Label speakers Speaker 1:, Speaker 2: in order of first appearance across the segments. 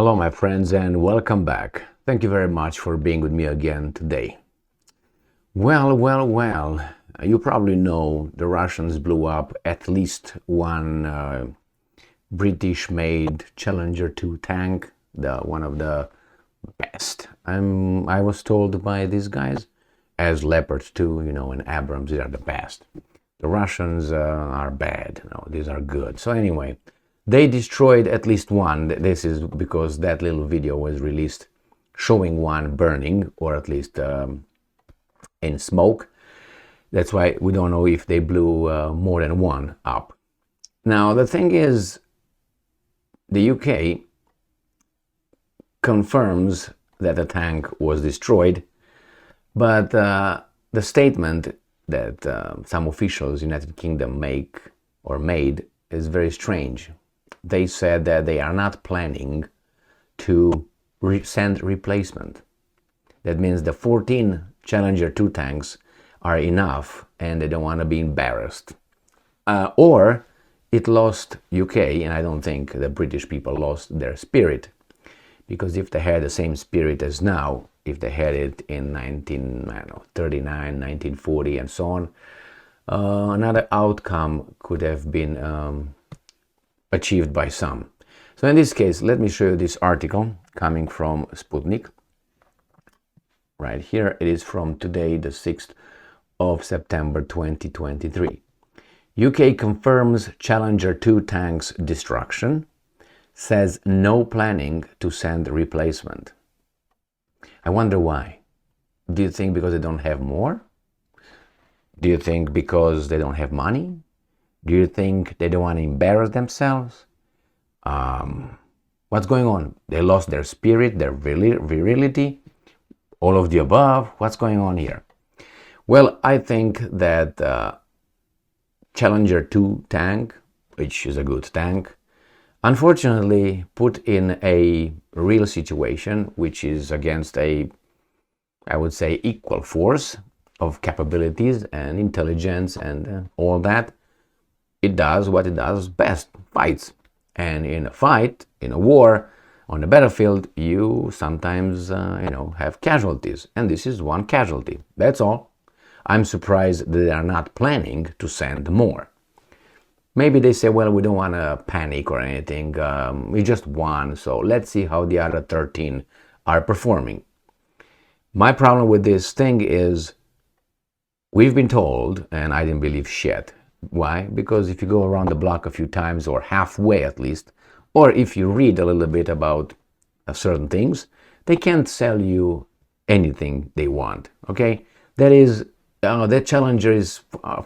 Speaker 1: Hello, my friends, and welcome back. Thank you very much for being with me again today. Well, you probably know the Russians blew up at least one British-made Challenger 2 tank, one of the best. I was told by these guys, as Leopard 2, and Abrams, these are the best. The Russians are bad, these are good. So anyway, they destroyed at least one. This is because that little video was released showing one burning, or at least in smoke. That's why we don't know if they blew more than one up. Now, the thing is, the UK confirms that the tank was destroyed, but the statement that some officials in the United Kingdom made is very strange. They said that they are not planning to send replacement. That means the 14 Challenger 2 tanks are enough and they don't want to be embarrassed. Or it lost UK, and I don't think the British people lost their spirit. Because if they had the same spirit as now, if they had it in 1939, 1940 and so on, another outcome could have been achieved by some. So in this case, let me show you this article coming from Sputnik. Right here, it is from today, the 6th of September 2023. UK confirms Challenger 2 tanks destruction, says no planning to send replacement. I wonder why. Do you think because they don't have more? Do you think because they don't have money? Do you think they don't want to embarrass themselves? What's going on? They lost their spirit, their virility, all of the above. What's going on here? Well, I think that Challenger 2 tank, which is a good tank, unfortunately put in a real situation which is against I would say, equal force of capabilities and intelligence and all that. It does what it does best, fights. And in a fight, in a war, on the battlefield, you sometimes, have casualties. And this is one casualty. That's all. I'm surprised that they are not planning to send more. Maybe they say, well, we don't want to panic or anything. We just won, so let's see how the other 13 are performing. My problem with this thing is we've been told, and I didn't believe shit. Why? Because if you go around the block a few times, or halfway at least, or if you read a little bit about certain things, they can't sell you anything they want, okay? That Challenger is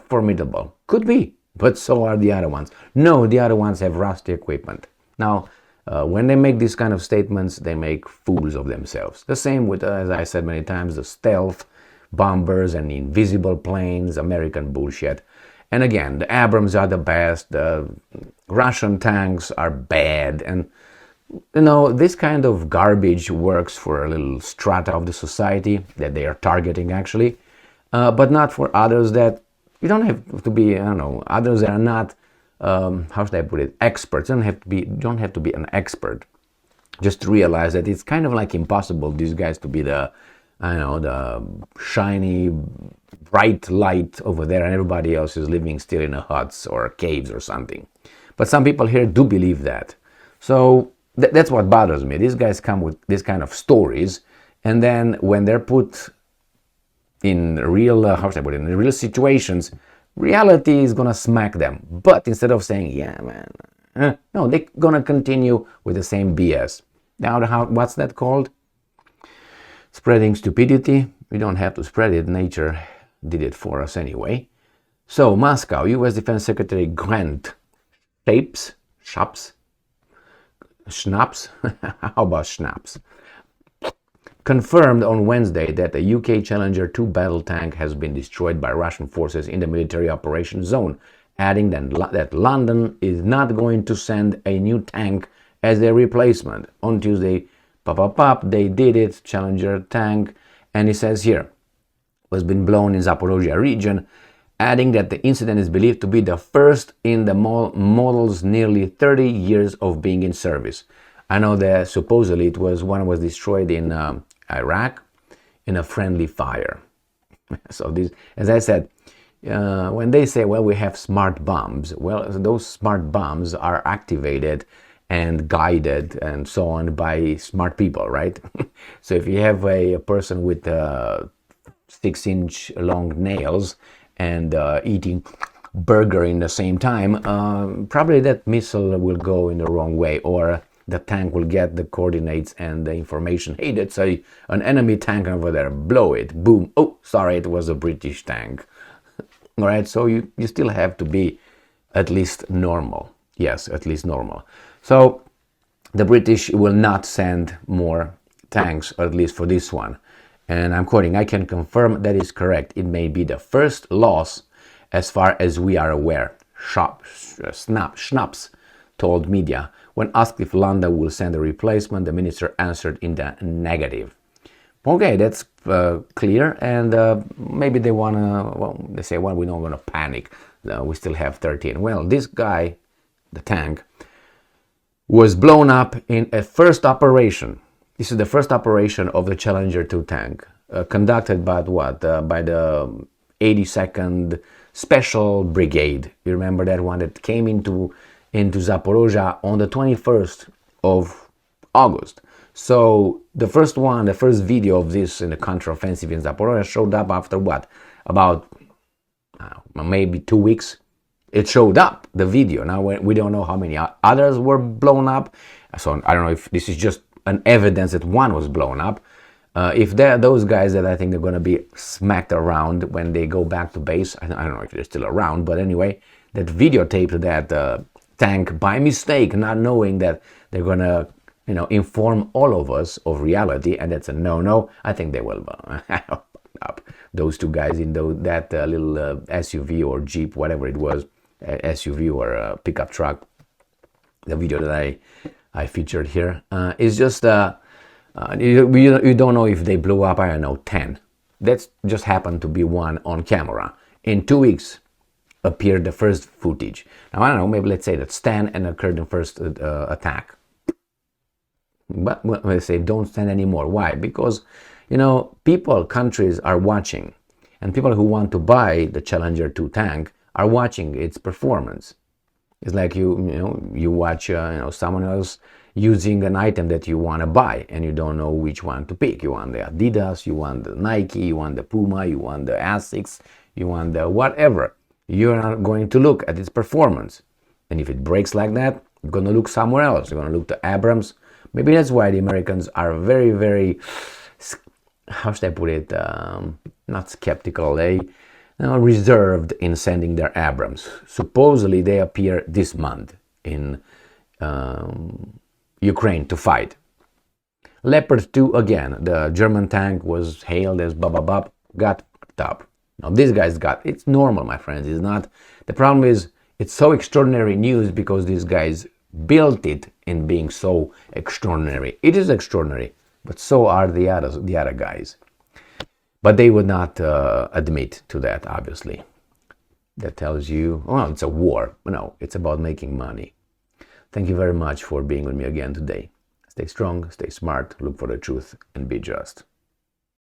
Speaker 1: formidable. Could be, but so are the other ones. No, the other ones have rusty equipment. Now, when they make these kind of statements, they make fools of themselves. The same with, as I said many times, the stealth bombers and invisible planes, American bullshit. And again, the Abrams are the best, the Russian tanks are bad, and this kind of garbage works for a little strata of the society that they are targeting actually, but not for others that you don't have to be, others that are not, how should I put it, experts. You don't have to be an expert. Just to realize that it's kind of like impossible these guys to be the shiny bright light over there and everybody else is living still in huts or caves or something. But some people here do believe that. So that's what bothers me. These guys come with this kind of stories, and then when they're put in real, in real situations, reality is gonna smack them. But instead of saying, yeah, man, no, they're gonna continue with the same BS. Now, what's that called? Spreading stupidity. We don't have to spread it. Nature did it for us anyway. So, Moscow, U.S. Defense Secretary Grant Shapps? Schnapps? How about Schnapps? Confirmed on Wednesday that a UK Challenger 2 battle tank has been destroyed by Russian forces in the military operations zone, adding that London is not going to send a new tank as a replacement. On Tuesday, they did it, Challenger tank, and it says here, was been blown in Zaporozhye region, adding that the incident is believed to be the first in the model's nearly 30 years of being in service. I know that supposedly one was destroyed in Iraq in a friendly fire. So this, as I said, when they say, well, we have smart bombs, well, those smart bombs are activated and guided and so on by smart people, right? So if you have a person with 6-inch long nails and eating burger in the same time, probably that missile will go in the wrong way, or the tank will get the coordinates and the information. Hey, that's an enemy tank over there. Blow it. Boom. Oh, sorry, it was a British tank. All right, so you still have to be at least normal. Yes, at least normal. So the British will not send more tanks, or at least for this one. And I'm quoting, I can confirm that is correct. It may be the first loss as far as we are aware. Schnaps told media. When asked if London will send a replacement, the minister answered in the negative. Okay, that's clear, and maybe they want to, well, they say, well, we're not going to panic. We still have 13. Well, this guy, the tank, was blown up in a first operation. This is the first operation of the Challenger 2 tank, conducted by what? By the 82nd Special Brigade. You remember that one that came into Zaporozhye on the 21st of August. So the first video of this in the counteroffensive in Zaporozhye showed up after what? About maybe 2 weeks. It showed up, the video. Now we don't know how many others were blown up. So I don't know if this is just an evidence that one was blown up. If they're those guys that I think they're going to be smacked around when they go back to base, I don't know if they're still around, but anyway, that videotaped that tank by mistake, not knowing that they're going to, inform all of us of reality, and that's a no-no. I think they will up those two guys in that little SUV or Jeep, whatever it was, SUV or pickup truck. The video that I featured here is just you don't know if they blew up, I don't know, 10. That's just happened to be one on camera. In 2 weeks appeared the first footage. Now I don't know, maybe let's say that 10 and occurred the first attack. But when I say don't stand anymore, why? Because people, countries are watching, and people who want to buy the Challenger 2 tank are watching its performance. It's like you watch someone else using an item that you want to buy, and you don't know which one to pick. You want the Adidas, you want the Nike, you want the Puma, you want the Asics, you want the whatever. You're not going to look at its performance, and if it breaks like that, you're going to look somewhere else. You're going to look to Abrams. Maybe that's why the Americans are very, very, how should I put it, not skeptical, reserved in sending their Abrams. Supposedly they appear this month in Ukraine to fight. Leopard 2 again, the German tank was hailed as got top. Now this guy's got, it's normal, my friends, it's not, the problem is it's so extraordinary news because these guys built it in being so extraordinary. It is extraordinary, but so are the other guys. But they would not admit to that, obviously. That tells you, well, it's a war. No, it's about making money. Thank you very much for being with me again today. Stay strong, stay smart, look for the truth, and be just.